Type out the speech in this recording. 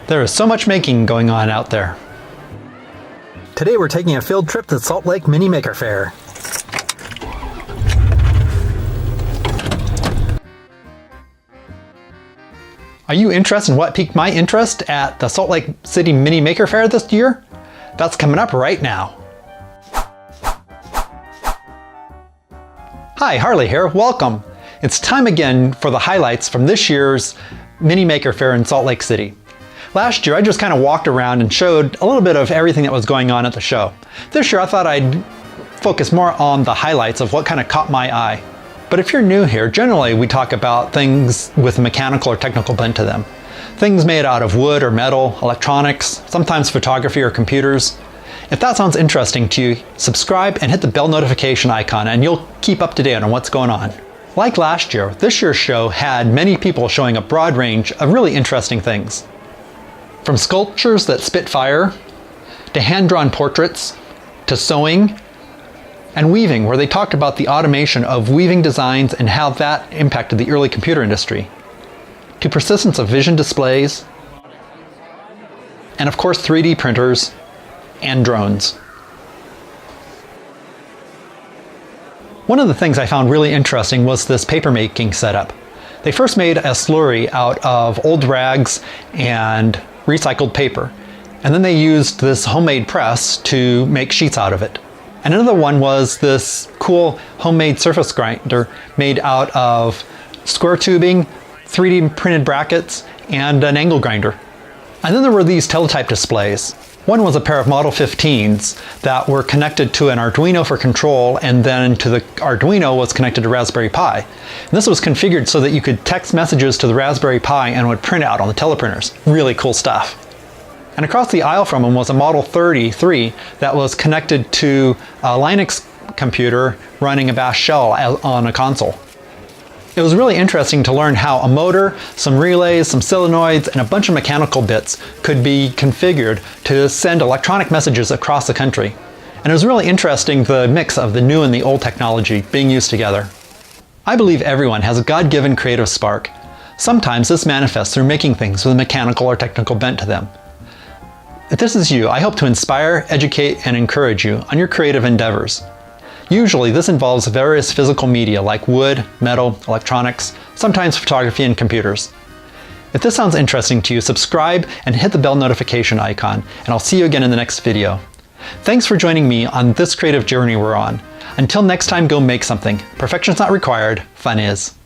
There is so much making going on out there. Today we're taking a field trip to Salt Lake Mini Maker Faire. Are you interested in what piqued my interest at the Salt Lake City Mini Maker Faire this year? That's coming up right now. Hi, Harley here, welcome. It's time again for the highlights from this year's Mini Maker Faire in Salt Lake City. Last year I just kind of walked around and showed a little bit of everything that was going on at the show. This year I thought I'd focus more on the highlights of what kind of caught my eye. But if you're new here, generally we talk about things with a mechanical or technical bent to them. Things made out of wood or metal, electronics, sometimes photography or computers. If that sounds interesting to you, subscribe and hit the bell notification icon and you'll keep up to date on what's going on. Like last year, this year's show had many people showing a broad range of really interesting things. From sculptures that spit fire, to hand-drawn portraits, to sewing, and weaving, where they talked about the automation of weaving designs and how that impacted the early computer industry, to persistence of vision displays, and of course 3D printers and drones. One of the things I found really interesting was this paper-making setup. They first made a slurry out of old rags and recycled paper, and then they used this homemade press to make sheets out of it. And another one was this cool homemade surface grinder made out of square tubing, 3D printed brackets, and an angle grinder. And then there were these Teletype displays. One was a pair of Model 15s that were connected to an Arduino for control, and then to the Arduino was connected to Raspberry Pi. And this was configured so that you could text messages to the Raspberry Pi and it would print out on the teleprinters. Really cool stuff. And across the aisle from them was a Model 33 that was connected to a Linux computer running a Bash shell on a console. It was really interesting to learn how a motor, some relays, some solenoids, and a bunch of mechanical bits could be configured to send electronic messages across the country. And it was really interesting the mix of the new and the old technology being used together. I believe everyone has a God-given creative spark. Sometimes this manifests through making things with a mechanical or technical bent to them. If this is you, I hope to inspire, educate, and encourage you on your creative endeavors. Usually this involves various physical media like wood, metal, electronics, sometimes photography and computers. If this sounds interesting to you, subscribe and hit the bell notification icon, and I'll see you again in the next video. Thanks for joining me on this creative journey we're on. Until next time, go make something. Perfection's not required, fun is.